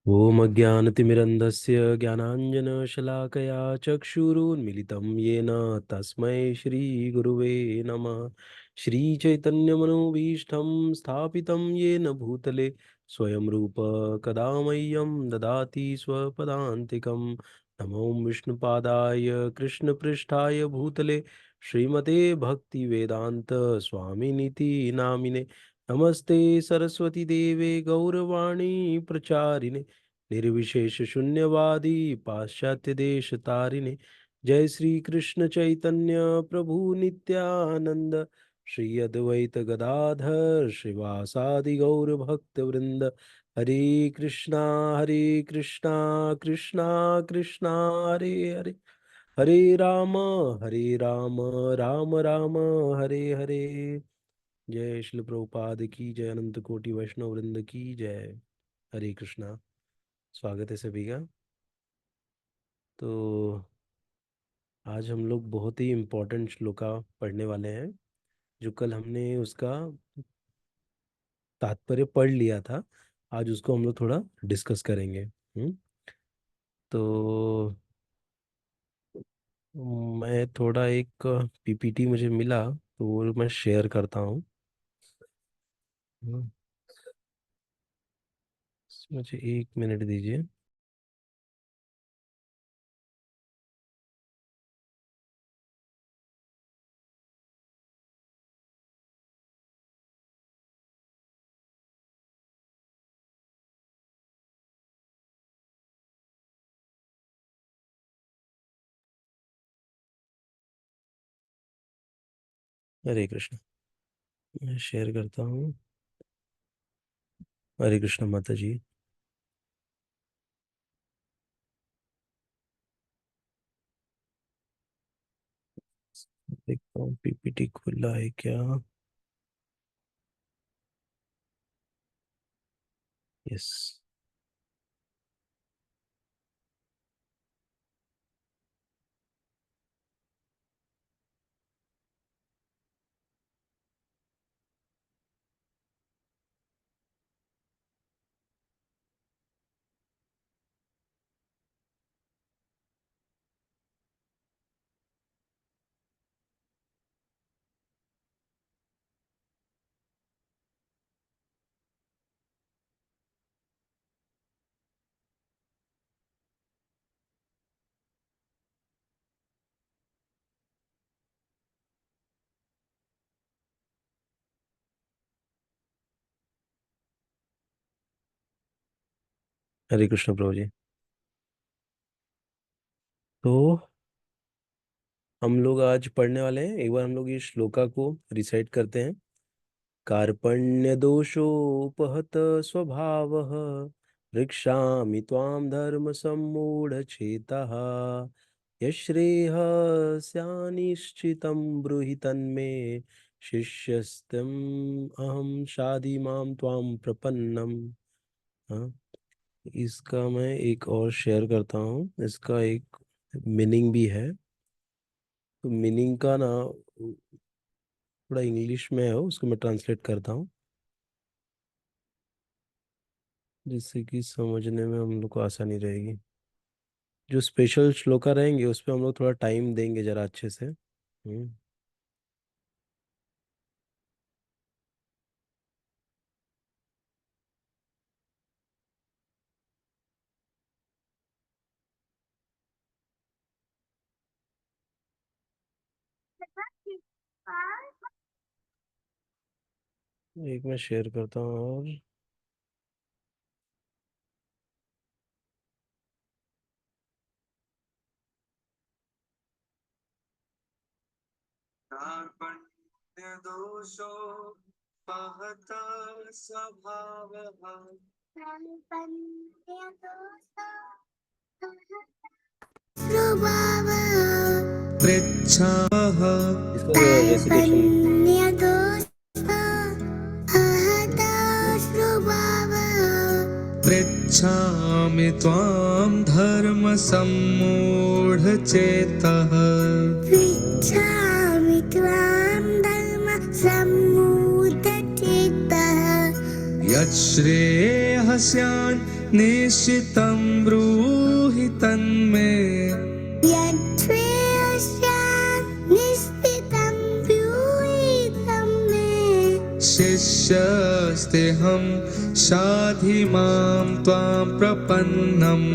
ॐ अज्ञानतिमिरन्धस्य ज्ञानाञ्जनशलाकया चक्षुरुन्मिलितं येन तस्मै श्रीगुरुवे नमः। श्रीचैतन्यमनोभीष्टं स्थापितं येन भूतले स्वयं रूप कदा मह्यं ददाति स्वपदान्तिकं। नमो विष्णुपादाय कृष्णपृष्ठाय भूतले श्रीमते भक्तिवेदान्त स्वामिनिति नामिने। नमस्ते सरस्वती देवे गौरवाणी प्रचारिणे निर्विशेष शून्यवादी पाश्चात्य देश तारिणे। जय श्री कृष्ण चैतन्य प्रभु नित्यानंद श्री अद्वैत गदाधर श्रीवासादि गौर भक्त वृंद। हरे कृष्णा कृष्णा कृष्णा हरे हरे। हरे राम राम राम हरे हरे। जय श्री प्रभुपाद की जय, अनंत कोटि वैष्णव वृंद की जय। हरे कृष्णा। स्वागत है सभी का। तो आज हम लोग बहुत ही इम्पोर्टेंट श्लोका पढ़ने वाले हैं, जो कल हमने उसका तात्पर्य पढ़ लिया था। आज उसको हम लोग थोड़ा डिस्कस करेंगे। तो मैं थोड़ा एक पीपीटी मुझे मिला, तो वो मैं शेयर करता हूँ। हम्म, मुझे 1 मिनट दीजिए। हरे कृष्ण। मैं शेयर करता हूँ। हरे कृष्ण माता जी। देखता हूँ पीपीटी खुला है क्या। यस। हरे कृष्ण प्रभु जी। तो हम लोग आज पढ़ने वाले हैं, एक बार हम लोग इस श्लोका को रिसाइट करते हैं। कार्पण्य दोषोपहत स्वभावः वृक्षामि त्वां धर्म सम्मूढ़ चेतः। यश्रेयः स्यानिश्चितं ब्रूहि तन्मे शिष्यस्तेम अहम शाधि माम त्वां प्रपन्नम। हाँ, इसका मैं एक और शेयर करता हूँ। इसका एक मीनिंग भी है। तो मीनिंग का ना थोड़ा इंग्लिश में है, उसको मैं ट्रांसलेट करता हूँ, जिससे कि समझने में हम लोग को आसानी रहेगी। जो स्पेशल श्लोका रहेंगे उस पर हम लोग थोड़ा टाइम देंगे जरा अच्छे से। एक मैं शेयर करता हूँ और कार्पण्यदोषोपहत स्वभावः पृच्छामः। इसका रेसिटेशन पृच्छामि त्वां धर्मसम्मूढचेतः। पृच्छामि त्वां धर्मसम्मूढचेतः। यच्छ्रेयस्यान् निश्चितं ब्रूहि तन्मे। यच्छ्रेयस्यान्निश्चितं ब्रूहि तन्मे। शिष्यस्तेऽहं शाधि मां त्वां प्रपन्नम्।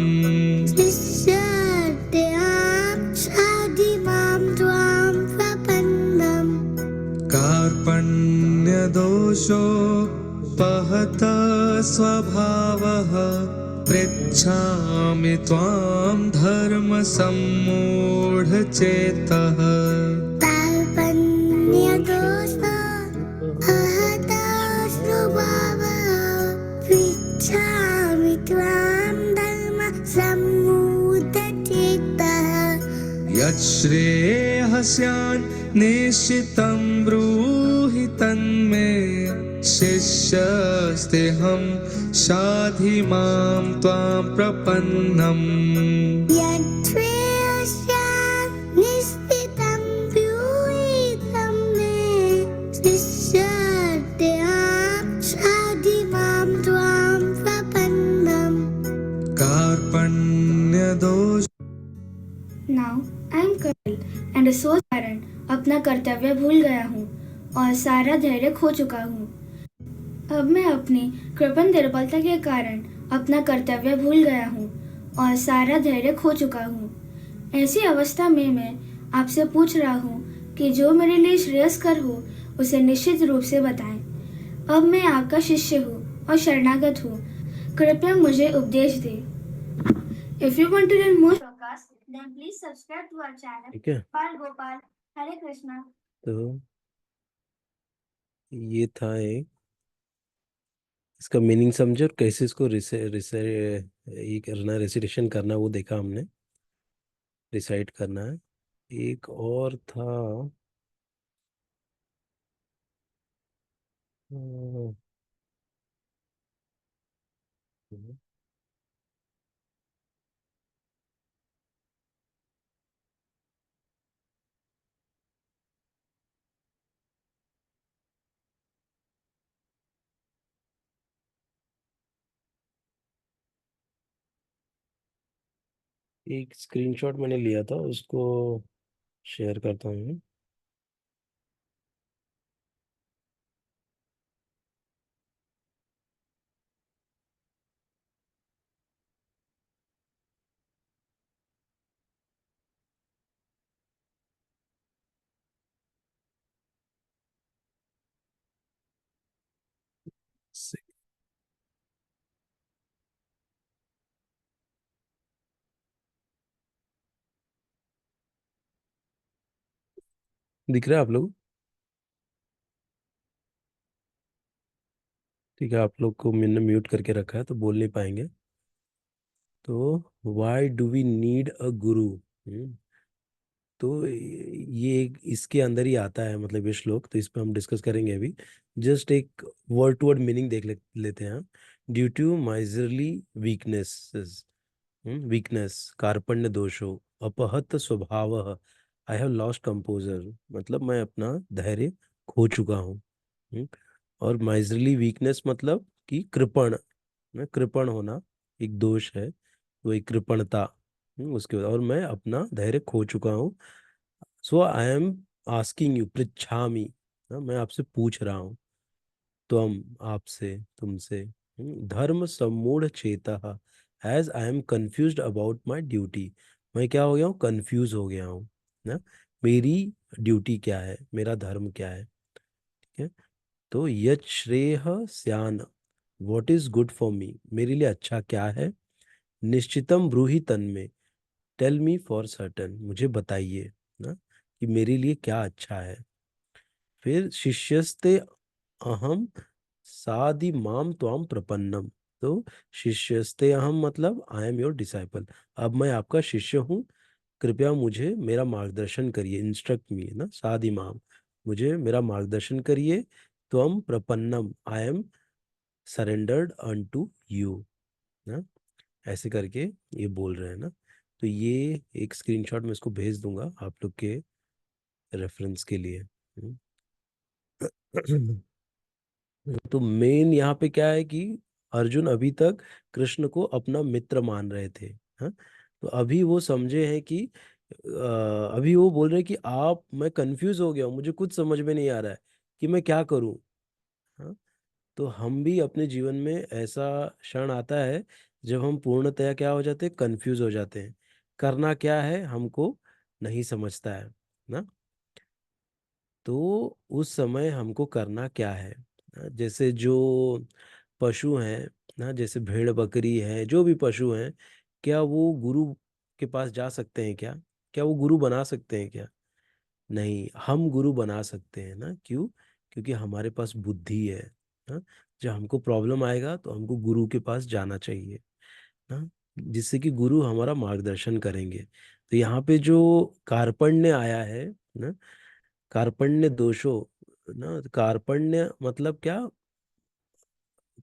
शिष्यस्तेऽहं शाधि मां त्वां प्रपन्नम्। कार्पण्यदोषोपहतः स्वभावः पृच्छामि त्वां धर्मसम्मूढचेतः। कार्पण्यदोषोपहतः स्वभावः पृच्छामि त्वां धर्मसम्मूढचेतः। यच्छ्रेयस्यान् निश्चितं ब्रूहि तन्मे। शिष्यस्तेऽहं शाधि मां त्वां प्रपन्नम्। यच्छ्रेयस्यान् निश्चितं ब्रूहि तन्मे। शिष्यस्तेऽहं शाधि मां त्वां प्रपन्नम्। कार्पण्यदोष। Now I am Kapil and a source कारण अपना कर्तव्य भूल गया हूँ और सारा धैर्य खो चुका हूँ। अब मैं अपनी कृपण दुर्बलता के कारण अपना कर्तव्य भूल गया हूँ और सारा धैर्य खो चुका हूँ। ऐसी अवस्था में मैं आपसे पूछ रहा हूँ कि जो मेरे लिए श्रेयस्कर हो उसे निश्चित रूप से बताएं। अब मैं आपका शिष्य हूँ और शरणागत हूँ, कृपया मुझे उपदेश दें। If you want to learn more podcasts, then please subscribe to our channel. ठीक है, Pal Gopal, Hare Krishna. तो ये था एक, इसका मीनिंग समझे और कैसे इसको ये करना, रेसिटेशन करना, वो देखा हमने, रिसाइट करना है। एक और था, अ, एक स्क्रीनशॉट मैंने लिया था, उसको शेयर करता हूँ। दिख रहा है आप लोग? ठीक है, आप लोग को मैंने म्यूट करके रखा है तो बोल नहीं पाएंगे। तो why do we need a guru? तो इसके अंदर ही आता है, मतलब ये श्लोक, तो इस पे हम डिस्कस करेंगे अभी। जस्ट एक वर्ड टू वर्ड मीनिंग लेते हैं। Due to miserly weaknesses, weakness, कार्पण्य दोषो, अपहत स्वभाव, आई हैव लॉस्ट कंपोजर, मतलब मैं अपना धैर्य खो चुका हूँ। हम्म, और माइजरली वीकनेस मतलब कि कृपण, कृपण होना एक दोष है, वो एक कृपणता। उसके बाद और मैं अपना धैर्य खो चुका हूँ। सो आई एम आस्किंग यू, पृच्छामि, मैं आपसे पूछ रहा हूँ, तुम, आपसे, तुमसे, धर्म सम्मूढ़ चेता, as I am confused about my duty, मैं क्या हो गया हूँ, कंफ्यूज हो गया हूँ ना, मेरी ड्यूटी क्या है, मेरा धर्म क्या है। ठीक है, तो यत् श्रेय स्यान, what is good for me, मेरे लिए अच्छा क्या है, निश्चितम ब्रूहि तन्मे, टेल मी फॉर सर्टन, मुझे बताइए ना कि मेरे लिए क्या अच्छा है। फिर शिष्यस्ते अहम सादि माम त्वाम प्रपन्नम, तो शिष्यस्ते अहम मतलब आई एम योर डिसाइपल, अब मैं आपका शिष्य हूँ, कृपया मुझे मेरा मार्गदर्शन करिए, इंस्ट्रक्ट मी ना, सादि माम, मुझे मेरा मार्गदर्शन करिए, त्वम प्रपन्नम, I am surrendered unto you ना, ऐसे करके ये बोल रहे हैं ना। तो ये एक स्क्रीनशॉट मैं इसको भेज दूंगा आप लोग के रेफरेंस के लिए। तो मेन यहाँ पे क्या है कि अर्जुन अभी तक कृष्ण को अपना मित्र मान रहे थे। हाँ, तो अभी वो समझे हैं कि अभी वो बोल रहे हैं कि आप, मैं कंफ्यूज हो गया हूँ, मुझे कुछ समझ में नहीं आ रहा है कि मैं क्या करूँ। हाँ, तो हम भी अपने जीवन में ऐसा क्षण आता है जब हम पूर्णतया क्या हो जाते हैं, कंफ्यूज हो जाते हैं, करना क्या है हमको नहीं समझता है ना। तो उस समय हमको करना क्या है ना, जैसे जो पशु हैं ना, जैसे भेड़ बकरी है, जो भी पशु हैं, क्या वो गुरु के पास जा सकते हैं क्या? क्या वो गुरु बना सकते हैं क्या? नहीं, हम गुरु बना सकते हैं ना। क्यों? क्योंकि हमारे पास बुद्धि है ना। जब हमको प्रॉब्लम आएगा तो हमको गुरु के पास जाना चाहिए ना, जिससे कि गुरु हमारा मार्गदर्शन करेंगे। तो यहाँ पे जो कार्पण्य आया है ना, कार्पण्य दोषो ना, कार्पण्य मतलब क्या?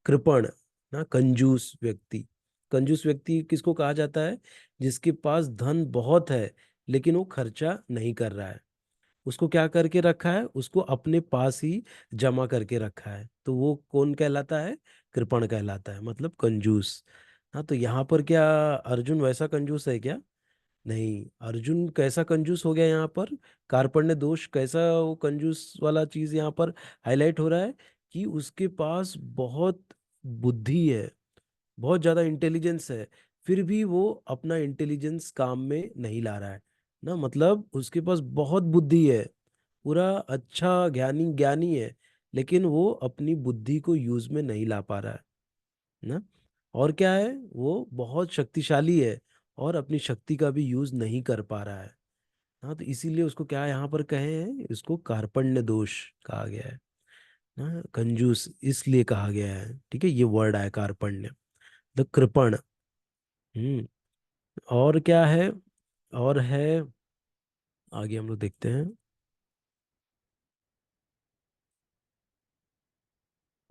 कृपण ना, कंजूस व्यक्ति। कंजूस व्यक्ति किसको कहा जाता है? जिसके पास धन बहुत है लेकिन वो खर्चा नहीं कर रहा है। उसको क्या करके रखा है? उसको अपने पास ही जमा करके रखा है। तो वो कौन कहलाता है? कृपण कहलाता है, मतलब कंजूस। हाँ, तो यहाँ पर क्या अर्जुन वैसा कंजूस है क्या? नहीं। अर्जुन कैसा कंजूस हो गया यहाँ पर? कार्पण्य दोष कैसा वो कंजूस वाला चीज यहाँ पर हाईलाइट हो रहा है कि उसके पास बहुत बुद्धि है, बहुत ज्यादा इंटेलिजेंस है, फिर भी वो अपना इंटेलिजेंस काम में नहीं ला रहा है ना। मतलब उसके पास बहुत बुद्धि है, पूरा अच्छा ज्ञानी ज्ञानी है, लेकिन वो अपनी बुद्धि को यूज में नहीं ला पा रहा है ना। और क्या है, वो बहुत शक्तिशाली है और अपनी शक्ति का भी यूज नहीं कर पा रहा है। हाँ, तो इसीलिए उसको क्या यहाँ पर कहे हैं, इसको कार्पण्य दोष कहा गया है ना, कंजूस इसलिए कहा गया है। ठीक है, ये वर्ड आया कार्पण्य, द कृपण। हम्म। और क्या है? और है, आगे हम लोग देखते हैं।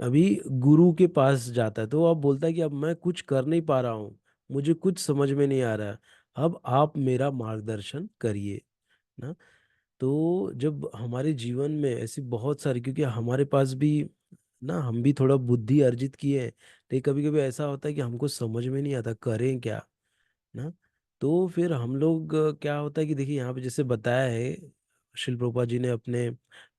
अभी गुरु के पास जाता है तो अब बोलता है कि अब मैं कुछ कर नहीं पा रहा हूँ, मुझे कुछ समझ में नहीं आ रहा है, अब आप मेरा मार्गदर्शन करिए ना। तो जब हमारे जीवन में ऐसी बहुत सारी, क्योंकि हमारे पास भी ना, हम भी थोड़ा बुद्धि अर्जित किए हैं, लेकिन कभी कभी ऐसा होता है कि हमको समझ में नहीं आता करें क्या ना। तो फिर हम लोग क्या होता है कि देखिए यहाँ पे जैसे बताया है शिल प्रभुपाद जी ने अपने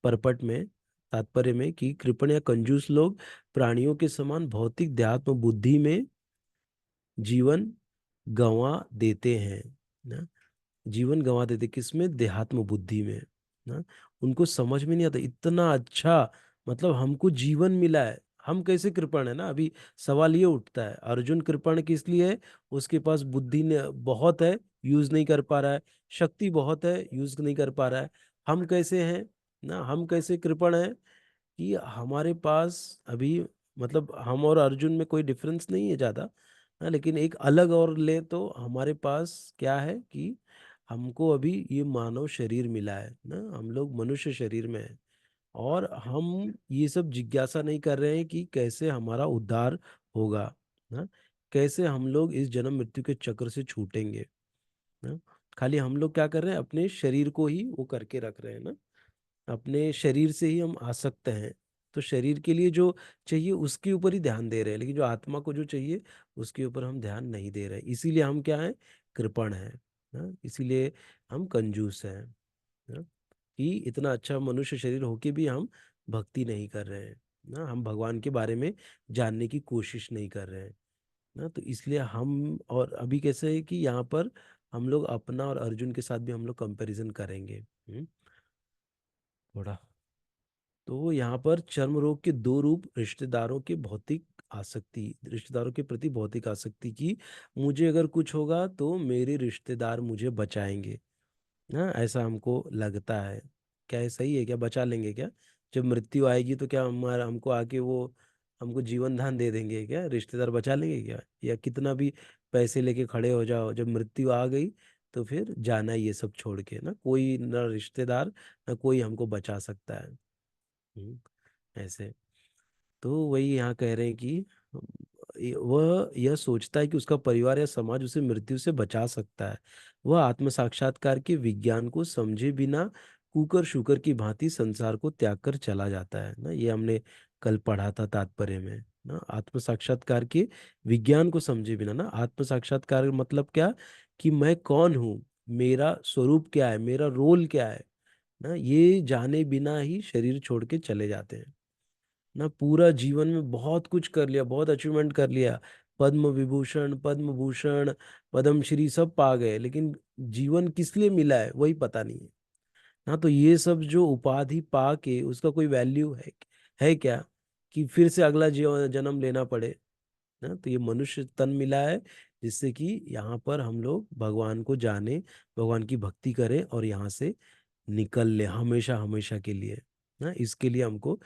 परपट में, तात्पर्य में, कि कृपण या कंजूस लोग प्राणियों के समान भौतिक देहात्म बुद्धि में जीवन गंवा देते हैं ना। जीवन गंवा देते किसमें? देहात्म बुद्धि में ना। उनको समझ में नहीं आता इतना अच्छा, मतलब हमको जीवन मिला है, हम कैसे कृपण है ना। अभी सवाल ये उठता है, अर्जुन कृपण किस लिए है? उसके पास बुद्धि ने बहुत है, यूज नहीं कर पा रहा है, शक्ति बहुत है, यूज नहीं कर पा रहा है। हम कैसे हैं ना, हम कैसे कृपण है कि हमारे पास अभी, मतलब हम और अर्जुन में कोई डिफरेंस नहीं है ज़्यादा। हाँ, लेकिन एक अलग और ले तो हमारे पास क्या है कि हमको अभी ये मानव शरीर मिला है ना, हम लोग मनुष्य शरीर में है। और हम ये सब जिज्ञासा नहीं कर रहे हैं कि कैसे हमारा उद्धार होगा ना, कैसे हम लोग इस जन्म मृत्यु के चक्र से छूटेंगे ना। खाली हम लोग क्या कर रहे हैं, अपने शरीर को ही वो करके रख रहे हैं ना, अपने शरीर से ही हम आसक्त हैं। तो शरीर के लिए जो चाहिए उसके ऊपर ही ध्यान दे रहे हैं, लेकिन जो आत्मा को जो चाहिए उसके ऊपर हम ध्यान नहीं दे रहे हैं। इसीलिए हम क्या हैं, कृपण हैं ना, इसीलिए हम कंजूस हैं ना, कि इतना अच्छा मनुष्य शरीर होके भी हम भक्ति नहीं कर रहे हैं ना, हम भगवान के बारे में जानने की कोशिश नहीं कर रहे हैं ना। तो इसलिए हम, और अभी कैसे है कि यहाँ पर हम लोग अपना और अर्जुन के साथ भी हम लोग कंपैरिजन करेंगे थोड़ा। तो यहाँ पर चर्म रोग के दो रूप, रिश्तेदारों के भौतिक आसक्ति, रिश्तेदारों के प्रति भौतिक आसक्ति की, मुझे अगर कुछ होगा तो मेरे रिश्तेदार मुझे बचाएंगे ना, ऐसा हमको लगता है। क्या ये सही है? क्या बचा लेंगे क्या? जब मृत्यु आएगी तो क्या हमारा, हमको आके वो हमको जीवन दान दे देंगे क्या? रिश्तेदार बचा लेंगे क्या? या कितना भी पैसे लेके खड़े हो जाओ, जब मृत्यु आ गई तो फिर जाना ही, ये सब छोड़ के ना, कोई ना रिश्तेदार ना कोई हमको बचा सकता है। ऐसे। तो वही यहाँ कह रहे हैं कि वह यह सोचता है कि उसका परिवार या समाज उसे मृत्यु से बचा सकता है। वह आत्म साक्षात्कार के विज्ञान को समझे बिना कुकर शुकर की भांति संसार को त्याग कर चला जाता है ना। ये हमने कल पढ़ा था तात्पर्य में ना। आत्म साक्षात्कार के विज्ञान को समझे बिना ना, आत्म साक्षात्कार का मतलब क्या, कि मैं कौन हूँ, मेरा स्वरूप क्या है, मेरा रोल क्या है ना, ये जाने बिना ही शरीर छोड़ के चले जाते हैं ना। पूरा जीवन में बहुत कुछ कर लिया, बहुत अचीवमेंट कर लिया, पद्म विभूषण, पद्म भूषण, पद्मश्री सब पा गए, लेकिन जीवन किस लिए मिला है वही पता नहीं है ना। तो ये सब जो उपाधि पा के उसका कोई वैल्यू है क्या, कि फिर से अगला जीवन जन्म लेना पड़े ना। तो ये मनुष्य तन मिला है जिससे कि यहाँ पर हम लोग भगवान को जाने, भगवान की भक्ति करें और यहाँ से निकल ले हमेशा हमेशा के लिए ना। इसके लिए हमको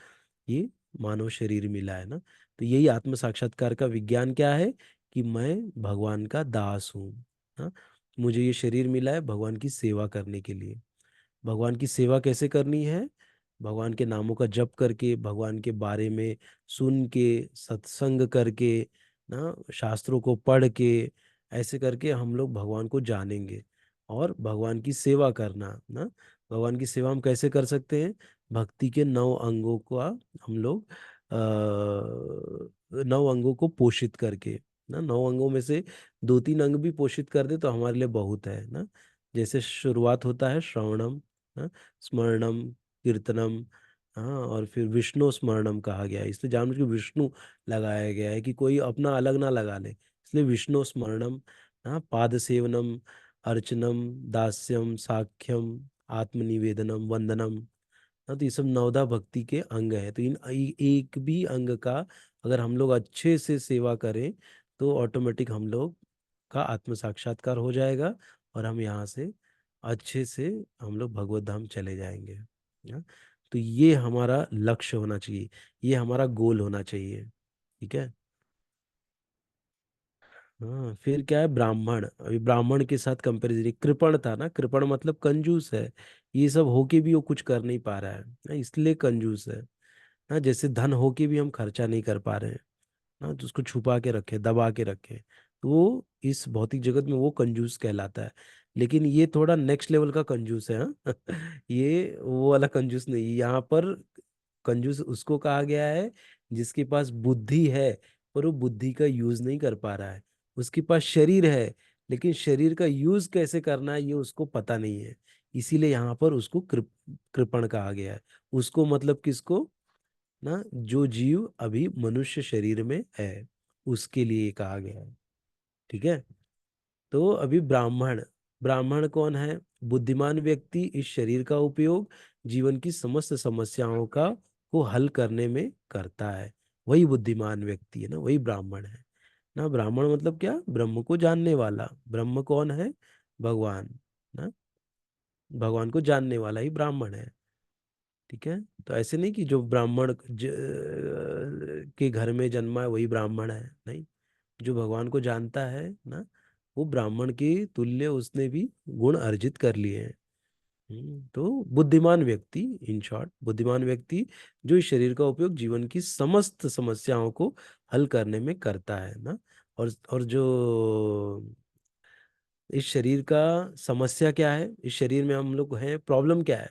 ये मानव शरीर मिला है ना। तो यही आत्म साक्षात्कार का विज्ञान क्या है, कि मैं भगवान का दास हूँ हाँ। मुझे ये शरीर मिला है भगवान की सेवा करने के लिए। भगवान की सेवा कैसे करनी है, भगवान के नामों का जप करके, भगवान के बारे में सुन के, सत्संग करके ना, शास्त्रों को पढ़ के, ऐसे करके हम लोग भगवान को जानेंगे। और भगवान की सेवा करना ना, भगवान की सेवा हम कैसे कर सकते हैं, भक्ति के 9 अंगों का हम लोग 9 अंगों को पोषित करके ना, 9 अंगों में से 2-3 अंग भी पोषित कर दे तो हमारे लिए बहुत है ना। जैसे शुरुआत होता है श्रवणम, हाँ, स्मरणम, कीर्तनम, हाँ, और फिर विष्णु स्मरणम कहा गया है, इसलिए जानबूझ के विष्णु लगाया गया है कि कोई अपना अलग ना लगा ले, इसलिए विष्णु स्मरणम। हाँ, पाद सेवनम, अर्चनम, दास्यम, साख्यम, आत्मनिवेदनम, वंदनम। हाँ, तो ये सब नवदा भक्ति के अंग है। तो इन एक भी अंग का अगर हम लोग अच्छे से सेवा करें तो ऑटोमेटिक हम लोग का आत्म साक्षात्कार हो जाएगा और हम यहाँ से अच्छे से हम लोग भगवत धाम चले जाएंगे। हाँ, तो ये हमारा लक्ष्य होना चाहिए, ये हमारा गोल होना चाहिए। ठीक है। हाँ, फिर क्या है, ब्राह्मण, अभी ब्राह्मण के साथ कंपैरिजन, कृपण था ना, कृपण मतलब कंजूस है, ये सब होके भी वो कुछ कर नहीं पा रहा है ना, इसलिए कंजूस है ना। जैसे धन होके भी हम खर्चा नहीं कर पा रहे हैं ना, तो उसको छुपा के रखे, दबा के रखे, तो वो इस भौतिक जगत में वो कंजूस कहलाता है। लेकिन ये थोड़ा नेक्स्ट लेवल का कंजूस है हाँ। ये वो वाला कंजूस नहीं, यहाँ पर कंजूस उसको कहा गया है जिसके पास बुद्धि है पर वो बुद्धि का यूज नहीं कर पा रहा है। उसके पास शरीर है लेकिन शरीर का यूज कैसे करना है ये उसको पता नहीं है, इसीलिए यहाँ पर उसको कृपण कहा गया है। उसको मतलब किसको ना, जो जीव अभी मनुष्य शरीर में है उसके लिए ये कहा गया है। ठीक है। तो अभी ब्राह्मण, ब्राह्मण कौन है, बुद्धिमान व्यक्ति इस शरीर का उपयोग जीवन की समस्त समस्याओं का को हल करने में करता है, वही बुद्धिमान व्यक्ति है ना, वही ब्राह्मण है ना। ब्राह्मण मतलब क्या, ब्रह्म को जानने वाला, ब्रह्म कौन है, भगवान ना, भगवान को जानने वाला ही ब्राह्मण है। ठीक है। तो ऐसे नहीं कि जो ब्राह्मण के घर में जन्मा है वही ब्राह्मण है, नहीं, जो भगवान को जानता है ना, वो ब्राह्मण के तुल्य उसने भी गुण अर्जित कर लिए हैं। तो बुद्धिमान व्यक्ति, इन शॉर्ट बुद्धिमान व्यक्ति जो इस शरीर का उपयोग जीवन की समस्त समस्याओं को हल करने में करता है ना। और जो इस शरीर का समस्या क्या है, इस शरीर में हम लोग हैं, प्रॉब्लम क्या है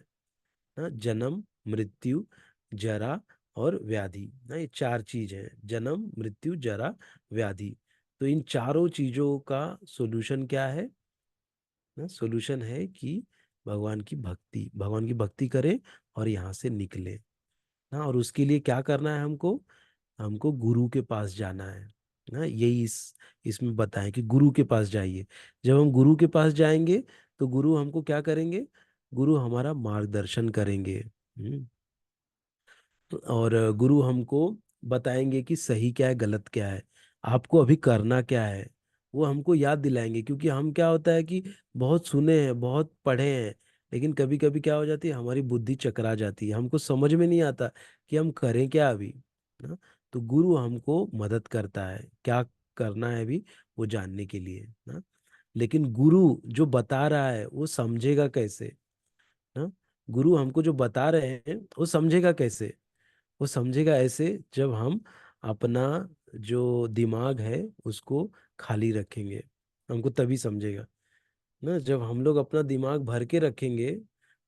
ना, जन्म, मृत्यु, जरा और व्याधि ना, ये 4 चीज हैं, जन्म, मृत्यु, जरा, व्याधि। तो इन चारों चीजों का सॉल्यूशन क्या है ना, सॉल्यूशन है कि भगवान की भक्ति, भगवान की भक्ति करें और यहाँ से निकले ना। और उसके लिए क्या करना है हमको, हमको गुरु के पास जाना है ना। यही इसमें बताएं कि गुरु के पास जाइए। जब हम गुरु के पास जाएंगे तो गुरु हमको क्या करेंगे, गुरु हमारा मार्गदर्शन करेंगे। और गुरु हमको बताएंगे कि सही क्या है, गलत क्या है, आपको अभी करना क्या है, वो हमको याद दिलाएंगे। क्योंकि हम क्या होता है कि बहुत सुने हैं, बहुत पढ़े हैं, लेकिन कभी कभी क्या हो जाती है, हमारी बुद्धि चकरा जाती है, हमको समझ में नहीं आता कि हम करें क्या अभी ना। तो गुरु हमको मदद करता है क्या करना है अभी, वो जानने के लिए ना। लेकिन गुरु जो बता रहा है वो समझेगा कैसे ना, गुरु हमको जो बता रहे हैं वो समझेगा कैसे, वो समझेगा ऐसे जब हम अपना जो दिमाग है उसको खाली रखेंगे, हमको तभी समझेगा ना। जब हम लोग अपना दिमाग भर के रखेंगे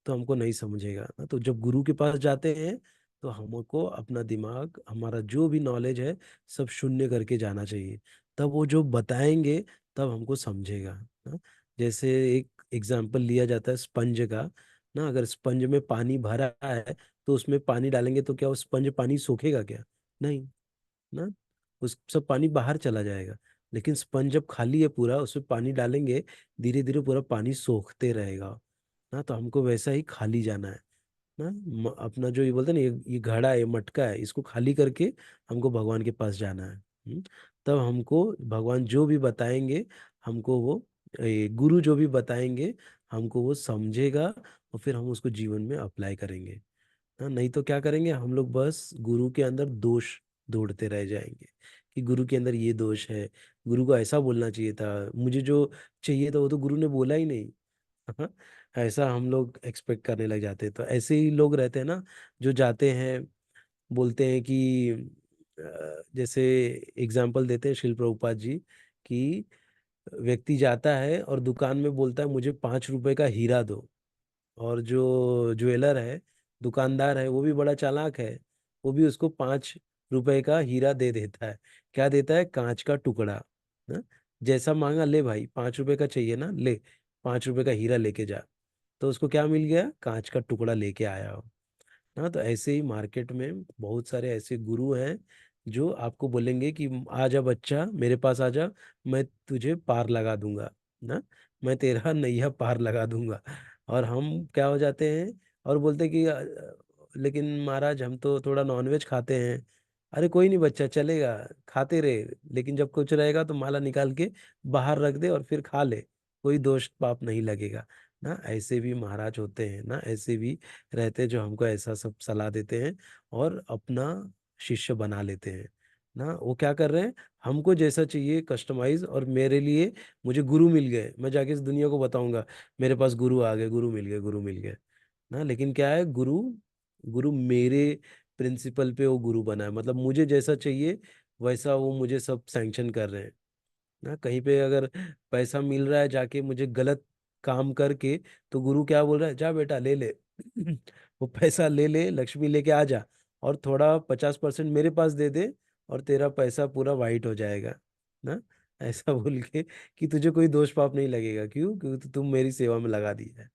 तो हमको नहीं समझेगा ना। तो जब गुरु के पास जाते हैं तो हमको अपना दिमाग, हमारा जो भी नॉलेज है, सब शून्य करके जाना चाहिए। तब वो जो बताएंगे, तब हमको समझेगा ना। जैसे एक एग्जाम्पल लिया जाता है स्पंज का ना। अगर स्पंज में पानी भरा है, तो उसमें पानी डालेंगे तो क्या वो स्पंज पानी सोखेगा क्या? नहीं ना। उस सब पानी बाहर चला जाएगा। लेकिन स्पंज जब खाली है पूरा, उसमें पानी डालेंगे, धीरे धीरे पूरा पानी सोखते रहेगा ना। तो हमको वैसा ही खाली जाना है ना। अपना जो ये बोलते हैं ना, ये घड़ा है, ये मटका है, इसको खाली करके हमको भगवान के पास जाना है। तब हमको भगवान जो भी बताएंगे, हमको वो गुरु जो भी बताएंगे, हमको वो समझेगा, और फिर हम उसको जीवन में अप्लाई करेंगे। हाँ, नहीं तो क्या करेंगे हम लोग, बस गुरु के अंदर दोष ढूंढते रह जाएंगे कि गुरु के अंदर ये दोष है, गुरु को ऐसा बोलना चाहिए था, मुझे जो चाहिए था वो तो गुरु ने बोला ही नहीं। हाँ, ऐसा हम लोग एक्सपेक्ट करने लग जाते हैं। तो ऐसे ही लोग रहते हैं ना, जो जाते हैं, बोलते हैं कि जैसे एग्जाम्पल देते हैं शिल प्रभुपाद जी, कि व्यक्ति जाता है और दुकान में बोलता है मुझे 5 रुपए का हीरा दो। और जो ज्वेलर है, दुकानदार है, वो भी बड़ा चालाक है, वो भी उसको 5 रुपए का हीरा दे देता है। क्या देता है? कांच का टुकड़ा ना। जैसा मांगा, ले भाई 5 रुपए का चाहिए ना, ले 5 रुपए का हीरा लेके जा। तो उसको क्या मिल गया? कांच का टुकड़ा लेके आया हो ना। तो ऐसे ही मार्केट में बहुत सारे ऐसे गुरु हैं, जो आपको बोलेंगे कि आ जा बच्चा, मेरे पास आ जा, मैं तुझे पार लगा दूंगा ना, मैं तेरा नैया पार लगा दूंगा। और हम क्या हो जाते हैं, और बोलते हैं कि लेकिन महाराज हम तो थोड़ा नॉनवेज खाते हैं। अरे कोई नहीं बच्चा, चलेगा, खाते रहे, लेकिन जब कुछ रहेगा तो माला निकाल के बाहर रख दे और फिर खा ले, कोई दोष पाप नहीं लगेगा ना। ऐसे भी महाराज होते हैं ना, ऐसे भी रहते हैं जो हमको ऐसा सब सलाह देते हैं और अपना शिष्य बना लेते हैं ना। वो क्या कर रहे हैं, हमको जैसा चाहिए कस्टमाइज, और मेरे लिए मुझे गुरु मिल गए, मैं जाके इस दुनिया को बताऊंगा मेरे पास गुरु आ गए, गुरु मिल गए, गुरु मिल गए ना। लेकिन क्या है, गुरु गुरु मेरे प्रिंसिपल पे वो गुरु बना है, मतलब मुझे जैसा चाहिए वैसा वो मुझे सब सैंक्शन कर रहे हैं ना। कहीं पे अगर पैसा मिल रहा है जाके मुझे गलत काम करके, तो गुरु क्या बोल रहा है, जा बेटा ले ले वो पैसा ले ले, लक्ष्मी लेके आ जा, और थोड़ा 50% मेरे पास दे दे, और तेरा पैसा पूरा वाइट हो जाएगा ना। ऐसा बोल के कि तुझे कोई दोष पाप नहीं लगेगा, क्यों? क्योंकि तुम मेरी सेवा में लगा दिया है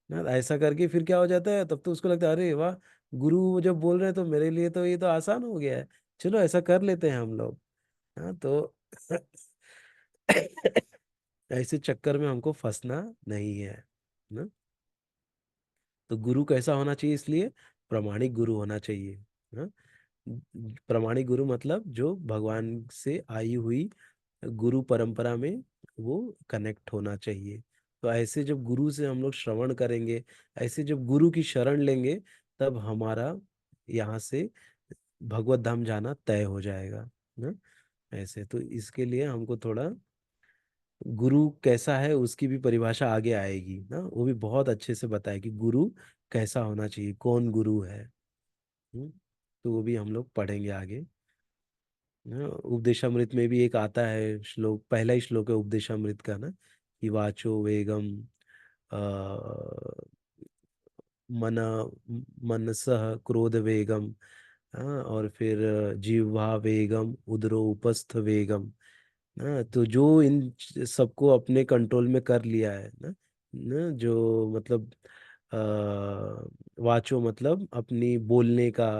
ना। ऐसा करके फिर क्या हो जाता है, तब तो उसको लगता है अरे वाह, गुरु जब बोल रहे हैं तो मेरे लिए तो ये तो आसान हो गया है, चलो ऐसा कर लेते हैं हम लोग। हाँ तो ऐसे चक्कर में हमको फंसना नहीं है ना। तो गुरु कैसा होना चाहिए? इसलिए प्रामाणिक गुरु होना चाहिए ना। प्रामाणिक गुरु मतलब जो भगवान से आई हुई गुरु परंपरा में वो कनेक्ट होना चाहिए। तो ऐसे जब गुरु से हम लोग श्रवण करेंगे, ऐसे जब गुरु की शरण लेंगे, तब हमारा यहाँ से भगवत धाम जाना तय हो जाएगा ना। ऐसे तो इसके लिए हमको थोड़ा गुरु कैसा है उसकी भी परिभाषा आगे आएगी ना, वो भी बहुत अच्छे से बताए कि गुरु कैसा होना चाहिए, कौन गुरु है। तो वो भी हम लोग पढ़ेंगे आगे ना। उपदेशामृत में भी एक आता है श्लोक, पहला ही श्लोक है उपदेशामृत का ना, कि वाचो वेगम आ, मन मनसः क्रोध वेगम, हाँ, और फिर जिह्वा वेगम उदरो उपस्थ वेगम ना। तो जो इन सबको अपने कंट्रोल में कर लिया है ना जो मतलब आ, वाचो मतलब अपनी बोलने का,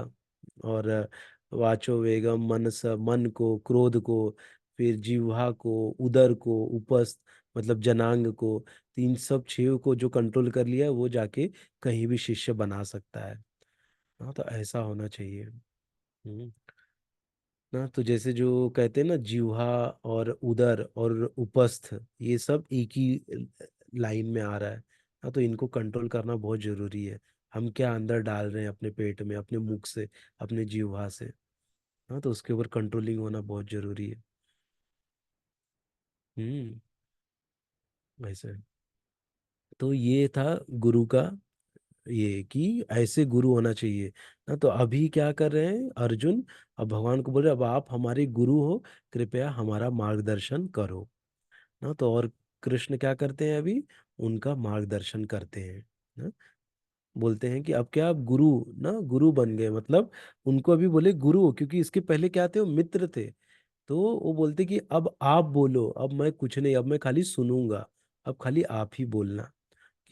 और वाचो वेगम मन स मन को, क्रोध को, फिर जिह्वा को, उदर को, उपस्थ मतलब जनांग को, तीन सब छह को जो कंट्रोल कर लिया है, वो जाके कहीं भी शिष्य बना सकता है। हाँ, तो ऐसा होना चाहिए। ना तो जैसे जो कहते हैं ना, जिह्वा और उदर और उपस्थ, ये सब एक ही लाइन में आ रहा है। हाँ, तो इनको कंट्रोल करना बहुत जरूरी है। हम क्या अंदर डाल रहे हैं अपने पेट में, अपने मुख से, अपने जिह्वा से। हाँ, तो उसके ऊपर कंट्रोलिंग होना बहुत जरूरी है। हम्म। ऐसे तो ये था गुरु का, ये कि ऐसे गुरु होना चाहिए ना। तो अभी क्या कर रहे हैं अर्जुन? अब भगवान को बोल रहे अब आप हमारे गुरु हो, कृपया हमारा मार्गदर्शन करो ना। तो और कृष्ण क्या करते हैं अभी? उनका मार्गदर्शन करते हैं ना। बोलते हैं कि अब क्या आप गुरु, ना गुरु बन गए, मतलब उनको अभी बोले गुरु, क्योंकि इसके पहले क्या थे, वो मित्र थे। तो वो बोलते कि अब आप बोलो, अब मैं कुछ नहीं, अब मैं खाली सुनूंगा, अब खाली आप ही बोलना।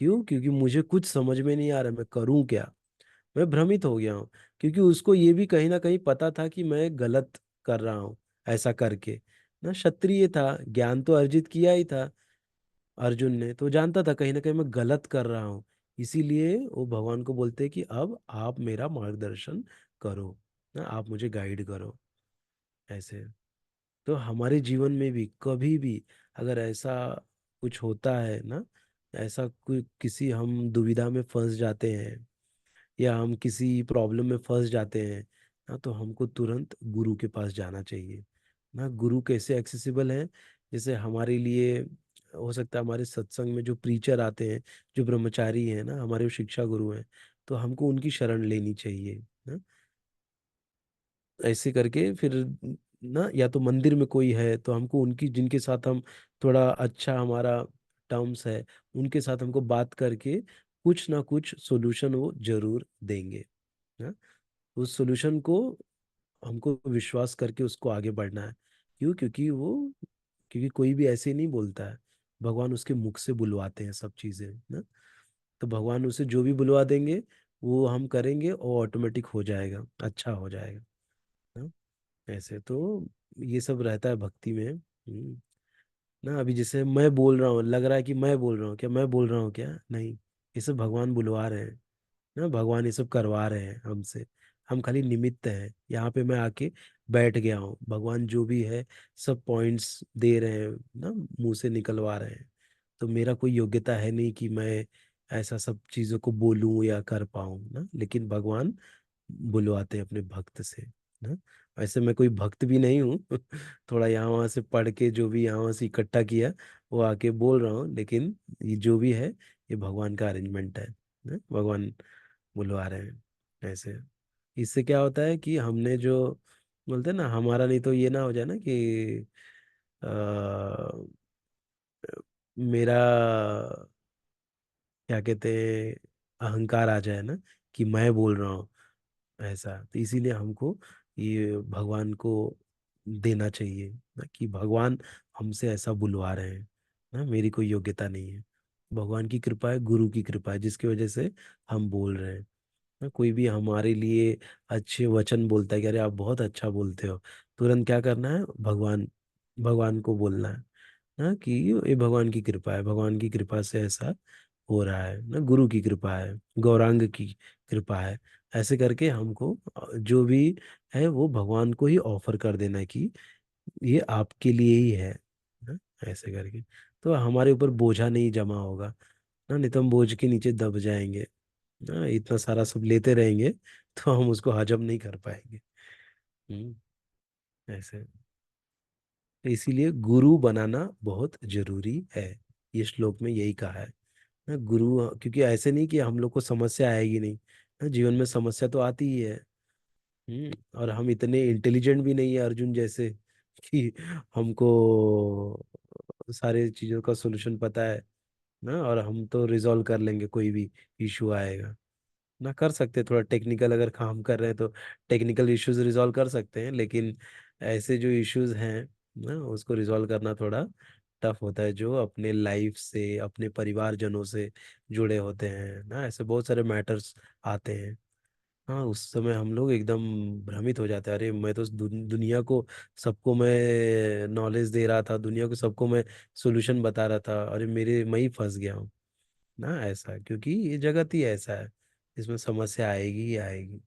क्यों? क्योंकि मुझे कुछ समझ में नहीं आ रहा, मैं करूं क्या, मैं भ्रमित हो गया हूँ। क्योंकि उसको ये भी कहीं ना कहीं पता था कि मैं गलत कर रहा हूँ ऐसा करके। ना क्षत्रिय था, ज्ञान तो अर्जित किया ही था अर्जुन ने, तो जानता था कहीं ना कहीं मैं गलत कर रहा हूँ। इसीलिए वो भगवान को बोलते हैं कि अब आप मेरा मार्गदर्शन करो, ना आप मुझे गाइड करो, ऐसे। तो हमारे जीवन में भी कभी भी अगर ऐसा कुछ होता है ना, ऐसा कोई किसी हम दुविधा में फंस जाते हैं, या हम किसी प्रॉब्लम में फंस जाते हैं ना, तो हमको तुरंत गुरु के पास जाना चाहिए। ना गुरु कैसे एक्सेसिबल है, जैसे हमारे लिए हो सकता है हमारे सत्संग में जो प्रीचर आते हैं, जो ब्रह्मचारी हैं ना, हमारे वो शिक्षा गुरु हैं, तो हमको उनकी शरण लेनी चाहिए ना। ऐसे करके फिर ना, या तो मंदिर में कोई है तो हमको उनकी, जिनके साथ हम थोड़ा अच्छा हमारा टर्म्स है, उनके साथ हमको बात करके कुछ ना कुछ सॉल्यूशन वो जरूर देंगे ना। उस सॉल्यूशन को हमको विश्वास करके उसको आगे बढ़ना है। क्यों? क्योंकि कोई भी ऐसे नहीं बोलता है, भगवान उसके मुख से बुलवाते हैं सब चीजें ना। तो भगवान उसे जो भी बुलवा देंगे वो हम करेंगे और ऑटोमेटिक हो जाएगा, अच्छा हो जाएगा ना। ऐसे तो ये सब रहता है भक्ति में। ना अभी जैसे मैं बोल रहा हूँ, लग रहा है कि मैं बोल रहा हूँ, क्या मैं बोल रहा हूँ क्या? नहीं, ये सब भगवान बुलवा रहे हैं ना, भगवान ये सब करवा रहे हैं हमसे। हम खाली निमित्त हैं, यहाँ पे मैं आके बैठ गया हूँ, भगवान जो भी है सब पॉइंट्स दे रहे हैं ना, मुंह से निकलवा रहे हैं। तो मेरा कोई योग्यता है नहीं कि मैं ऐसा सब चीज़ों को बोलूं या कर पाऊं ना, लेकिन भगवान बुलवाते हैं अपने भक्त से ना। वैसे मैं कोई भक्त भी नहीं हूँ थोड़ा यहाँ वहाँ से पढ़ के जो भी यहाँ वहाँ से इकट्ठा किया वो आके बोल रहा हूँ, लेकिन ये जो भी है ये भगवान का अरेंजमेंट है ना? भगवान बुलवा रहे हैं ऐसे। इससे क्या होता है कि हमने जो बोलते हैं ना, हमारा नहीं तो ये ना हो जाए ना कि मेरा क्या कहते हैं, अहंकार आ जाए ना, कि मैं बोल रहा हूँ ऐसा। तो इसीलिए हमको ये भगवान को देना चाहिए ना, कि भगवान हमसे ऐसा बुलवा रहे हैं ना, मेरी कोई योग्यता नहीं है, भगवान की कृपा है, गुरु की कृपा है, जिसकी वजह से हम बोल रहे हैं ना। कोई भी हमारे लिए अच्छे वचन बोलता है कि अरे आप बहुत अच्छा बोलते हो, तुरंत क्या करना है, भगवान भगवान को बोलना है ना, कि ये भगवान की कृपा है, भगवान की कृपा से ऐसा हो रहा है ना, गुरु की कृपा है, गौरांग की कृपा है। ऐसे करके हमको जो भी है वो भगवान को ही ऑफर कर देना है कि ये आपके लिए ही है ना, ऐसे करके। तो हमारे ऊपर बोझा नहीं जमा होगा ना, नहीं तो हम बोझ के नीचे दब जाएंगे ना, इतना सारा सब लेते रहेंगे तो हम उसको हजम नहीं कर पाएंगे। ऐसे। तो इसीलिए गुरु बनाना बहुत जरूरी है, ये श्लोक में यही कहा है ना, गुरु। क्योंकि ऐसे नहीं कि हम लोग को समस्या आएगी नहीं ना, जीवन में समस्या तो आती ही है। और हम इतने इंटेलिजेंट भी नहीं है अर्जुन जैसे कि हमको सारे चीजों का सॉल्यूशन पता है ना, और हम तो रिजॉल्व कर लेंगे कोई भी इशू आएगा ना। कर सकते हैं थोड़ा टेक्निकल, अगर काम कर रहे हैं तो टेक्निकल इश्यूज रिजॉल्व कर सकते हैं, लेकिन ऐसे जो इश्यूज हैं ना, उसको रिजॉल्व करना थोड़ा टफ होता है, जो अपने लाइफ से, अपने परिवारजनों से जुड़े होते हैं ना, ऐसे बहुत सारे मैटर्स आते हैं। हाँ, उस समय हम लोग एकदम भ्रमित हो जाते हैं, अरे मैं तो दुनिया को, सबको मैं नॉलेज दे रहा था, दुनिया को सबको मैं सोल्यूशन बता रहा था, अरे मेरे मैं ही फंस गया हूँ ना, ऐसा। क्योंकि ये जगत ही ऐसा है, इसमें समस्या आएगी ही आएगी।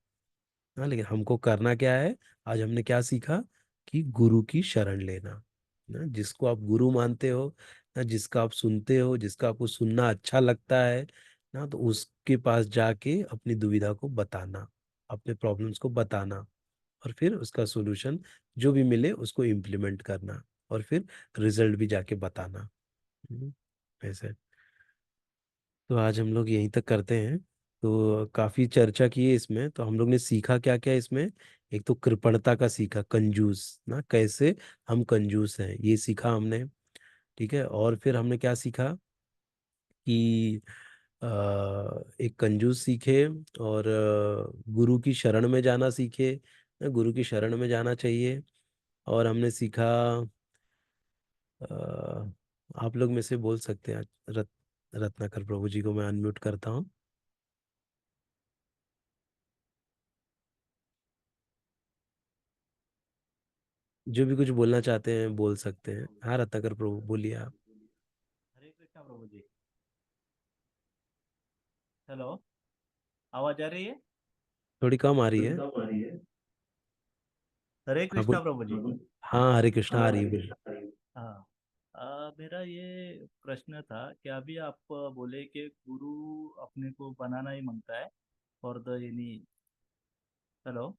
हाँ, लेकिन हमको करना क्या है, आज हमने क्या सीखा, कि गुरु की शरण लेना ना, जिसको आप गुरु मानते हो ना, जिसका आप सुनते हो, जिसका आपको सुनना अच्छा लगता है ना, तो उसके पास जाके अपनी दुविधा को बताना, अपने प्रॉब्लम्स को बताना, और फिर उसका सॉल्यूशन जो भी मिले उसको इम्प्लीमेंट करना, और फिर रिजल्ट भी जाके बताना। हम्म, ऐसे। तो आज हम लोग यहीं तक करते हैं। तो काफी चर्चा की है इसमें, तो हम लोग ने सीखा क्या क्या इसमें। एक तो कृपणता का सीखा, कंजूस ना, कैसे हम कंजूस हैं ये सीखा हमने। ठीक है, और फिर हमने क्या सीखा कि एक कंजूस सीखे, और गुरु की शरण में जाना सीखे। गुरु की शरण में जाना चाहिए। और हमने सीखा, अ, आप लोग में से बोल सकते हैं। रत्नाकर प्रभु जी को मैं अनम्यूट करता हूँ। जो भी कुछ बोलना चाहते हैं बोल सकते हैं। हाँ, रत्नाकर प्रभु बोलिए आप। हरे कृष्णा प्रभु जी। हेलो, आवाज आ रही है? थोड़ी कम आ रही है। हरे हाँ कृष्णा बोल। प्रभु जी। हाँ, हरे कृष्णा आ रही है, बोलिए। हाँ। मेरा ये प्रश्न था कि अभी आप बोले कि गुरु अपने को बनाना ही मांगता है फॉर द यानी। हेलो,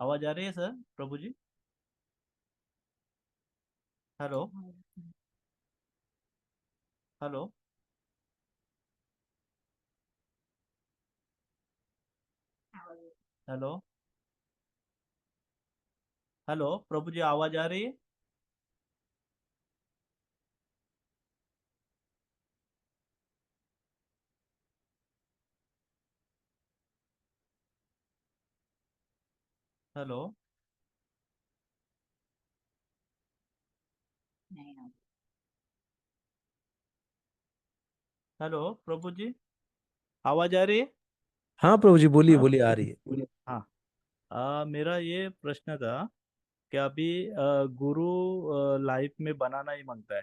आवाज आ रही है सर प्रभु जी? हेलो, हेलो, हेलो, हेलो प्रभु जी, आवाज आ रही है? हेलो, हेलो प्रभु जी, आवाज आ रही है? हाँ प्रभु जी, बोलिए बोलिए, आ रही है। हाँ। मेरा ये प्रश्न था कि अभी गुरु लाइफ में बनाना ही मांगता है,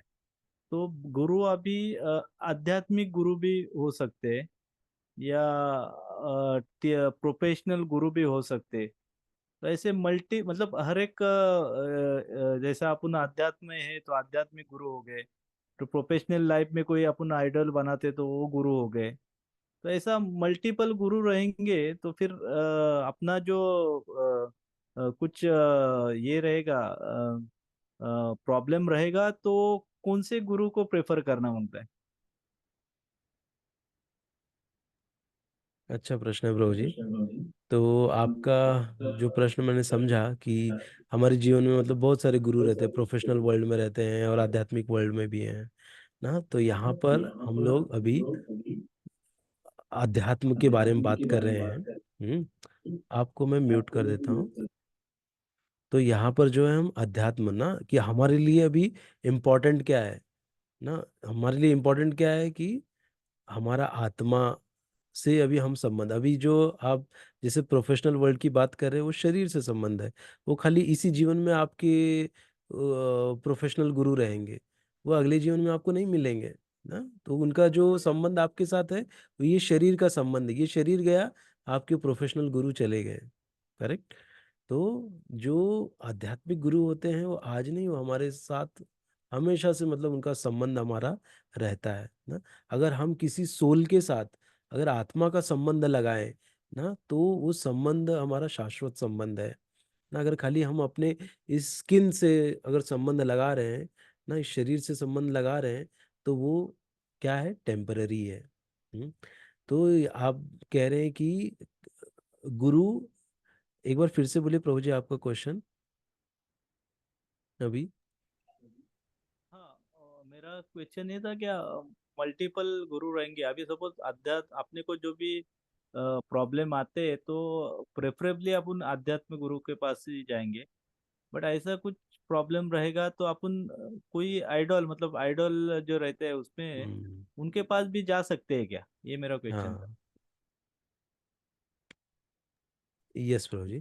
तो गुरु अभी आध्यात्मिक गुरु भी हो सकते हैं या प्रोफेशनल गुरु भी हो सकते हैं। तो ऐसे मल्टी मतलब हर एक जैसा अपन आध्यात्म में है तो आध्यात्मिक गुरु हो गए, तो प्रोफेशनल लाइफ में कोई अपन आइडल बनाते तो वो गुरु हो गए। तो ऐसा मल्टीपल गुरु रहेंगे तो फिर अपना जो कुछ ये रहेगा, प्रॉब्लम रहेगा, तो कौन से गुरु को प्रेफर करना होता है? अच्छा प्रश्न है प्रभु जी। तो आपका जो प्रश्न मैंने समझा कि हमारे जीवन में मतलब बहुत सारे गुरु रहते हैं, प्रोफेशनल वर्ल्ड में रहते हैं और आध्यात्मिक वर्ल्ड में भी हैं ना। तो यहाँ पर हम लोग अभी अध्यात्म के बारे में बात कर रहे हैं। आपको मैं म्यूट कर देता हूँ। तो यहाँ पर जो है हम अध्यात्म ना, कि हमारे लिए अभी इम्पोर्टेंट क्या है ना। हमारे लिए इम्पोर्टेंट क्या है कि हमारा आत्मा से अभी हम संबंध, अभी जो आप जैसे प्रोफेशनल वर्ल्ड की बात कर रहे हैं वो शरीर से संबंध है। वो खाली इसी जीवन में आपके प्रोफेशनल गुरु रहेंगे। वो अगले जीवन में आपको नहीं मिलेंगे ना। तो उनका जो संबंध आपके साथ है वो ये शरीर का संबंध है। ये शरीर गया, आपके प्रोफेशनल गुरु चले गए। करेक्ट। तो जो आध्यात्मिक गुरु होते हैं वो आज नहीं, वो हमारे साथ हमेशा से मतलब उनका संबंध हमारा रहता है ना। अगर हम किसी सोल के साथ अगर आत्मा का संबंध लगाएं ना, तो वो संबंध हमारा शाश्वत संबंध है ना। अगर खाली हम अपने इस स्किन से अगर संबंध लगा रहे हैं ना, इस शरीर से संबंध लगा रहे हैं, तो वो क्या है, टेम्पररी है। हम्म। तो आप कह रहे हैं कि गुरु, एक बार फिर से बोलिए प्रभु जी आपका क्वेश्चन अभी। हाँ, मेरा क्वेश्चन ये था क्या मल्टीपल गुरु रहेंगे? अभी सपोज अध्यात्म अपने को जो भी प्रॉब्लम आते हैं तो प्रेफरेबली अपन आध्यात्म गुरु के पास ही जाएंगे। बट ऐसा कुछ प्रॉब्लम रहेगा तो अपन कोई आइडल मतलब आइडल जो रहते हैं उसमें हम्म। उनके पास भी जा सकते हैं क्या? ये मेरा क्वेश्चन था। हाँ, यस प्रभु जी,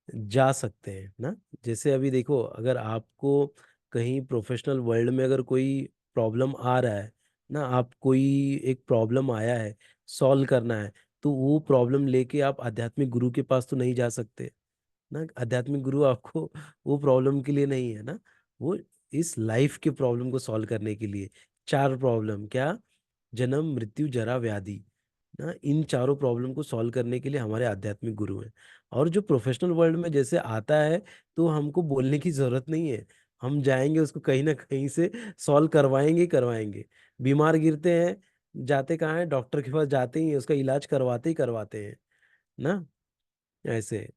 जा सकते हैं ना। जैसे अभी देखो, अगर आपको कहीं प्रोफेशनल वर्ल्ड में अगर कोई प्रॉब्लम आ रहा है ना, आप कोई एक प्रॉब्लम आया है, सॉल्व करना है, तो वो प्रॉब्लम लेके आप आध्यात्मिक गुरु के पास तो नहीं जा सकते ना। आध्यात्मिक गुरु आपको वो प्रॉब्लम के लिए नहीं है ना। वो इस लाइफ के प्रॉब्लम को सॉल्व करने के लिए, चार प्रॉब्लम क्या, जन्म मृत्यु जरा व्याधि ना, इन चारों प्रॉब्लम को सॉल्व करने के लिए हमारे आध्यात्मिक गुरु हैं। और जो प्रोफेशनल वर्ल्ड में जैसे आता है, तो हमको बोलने की जरूरत नहीं है। हम जाएंगे उसको कहीं ना कहीं से सॉल्व करवाएंगे ही करवाएंगे। बीमार गिरते हैं, जाते कहाँ हैं, डॉक्टर के पास जाते ही हैं, उसका इलाज करवाते ही करवाते हैं ना। ऐसे।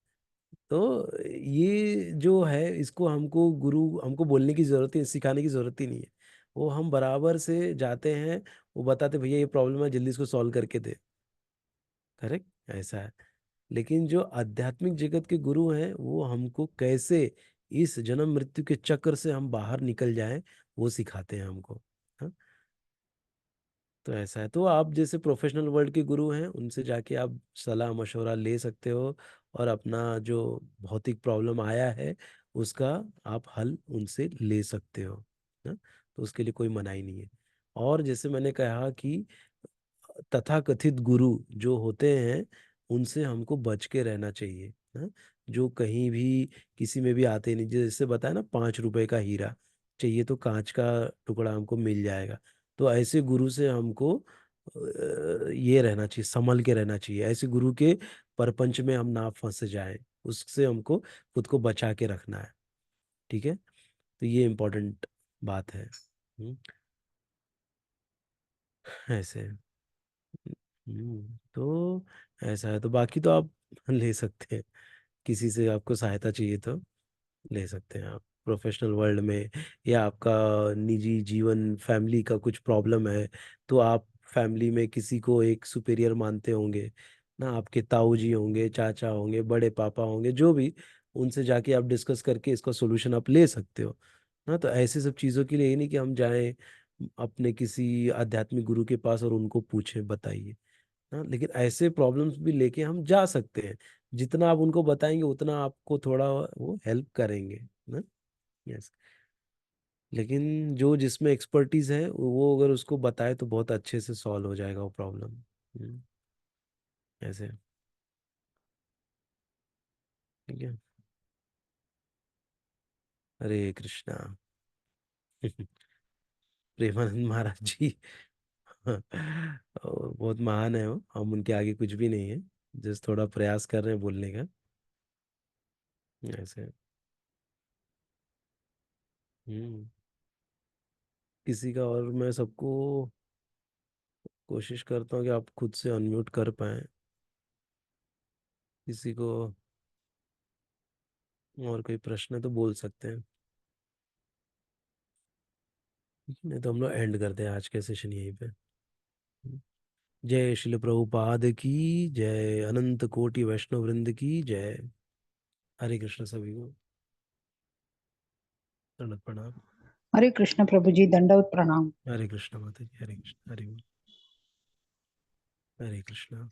तो ये जो है, इसको हमको गुरु हमको बोलने की जरूरत है, सिखाने की जरूरत ही नहीं है। वो हम बराबर से जाते हैं, वो बताते भैया ये प्रॉब्लम है, जल्दी इसको सॉल्व करके दे। करेक्ट, ऐसा है। लेकिन जो आध्यात्मिक जगत के गुरु हैं वो हमको कैसे इस जन्म मृत्यु के चक्र से हम बाहर निकल जाएं, वो सिखाते हैं हमको। हाँ, तो ऐसा है। तो आप जैसे प्रोफेशनल वर्ल्ड के गुरु हैं, उनसे जाके आप सलाह मशवरा ले सकते हो, और अपना जो भौतिक प्रॉब्लम आया है उसका आप हल उनसे ले सकते हो। हाँ, तो उसके लिए कोई मनाही नहीं है। और जैसे मैंने कहा कि तथाकथित गुरु जो होते हैं उनसे हमको बच के रहना चाहिए। हाँ? जो कहीं भी किसी में भी आते नहीं, जैसे बताया ना, 5 रुपए का हीरा चाहिए तो कांच का टुकड़ा हमको मिल जाएगा। तो ऐसे गुरु से हमको ये रहना चाहिए, संभल के रहना चाहिए। ऐसे गुरु के परपंच में हम ना फंस जाएं, उससे हमको खुद को बचा के रखना है। ठीक है, तो ये इम्पोर्टेंट बात है। ऐसे। तो ऐसा है। तो बाकी तो आप ले सकते हैं, किसी से आपको सहायता चाहिए तो ले सकते हैं आप प्रोफेशनल वर्ल्ड में, या आपका निजी जीवन फैमिली का कुछ प्रॉब्लम है तो आप फैमिली में किसी को एक सुपीरियर मानते होंगे ना, आपके ताऊ जी होंगे, चाचा होंगे, बड़े पापा होंगे, जो भी, उनसे जाके आप डिस्कस करके इसका सोल्यूशन आप ले सकते हो ना। तो ऐसे सब चीज़ों के लिए ये नहीं कि हम जाएं अपने किसी आध्यात्मिक गुरु के पास और उनको पूछें बताइए। हाँ, लेकिन ऐसे प्रॉब्लम्स भी लेके हम जा सकते हैं। जितना आप उनको बताएंगे उतना आपको थोड़ा वो हेल्प करेंगे ना। यस। लेकिन जो जिसमें एक्सपर्टीज है वो अगर उसको बताए तो बहुत अच्छे से सॉल्व हो जाएगा वो प्रॉब्लम। ऐसे। ठीक है। हरे कृष्णा। प्रेमानंद महाराज जी। और बहुत महान है वो, हम उनके आगे कुछ भी नहीं है। जस्ट थोड़ा प्रयास कर रहे हैं बोलने का। ऐसे। हम्म किसी का, और मैं सबको कोशिश करता हूँ कि आप खुद से अनम्यूट कर पाएं, किसी को और कोई प्रश्न है तो बोल सकते हैं। नहीं तो हम लोग एंड करते हैं आज के सेशन यहीं पे। जय शिल प्रभुपाद की जय, अनंत कोटि वैष्णव वृंद की जय। हरे कृष्ण सभी को। दंडवत प्रणाम। हरे कृष्ण प्रभु जी, दंडवत प्रणाम। हरे कृष्ण माता जी, हरे कृष्ण, हरे बोल। हरे कृष्ण।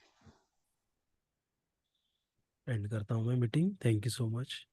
एंड करता हूँ मैं meeting. Thank you so much.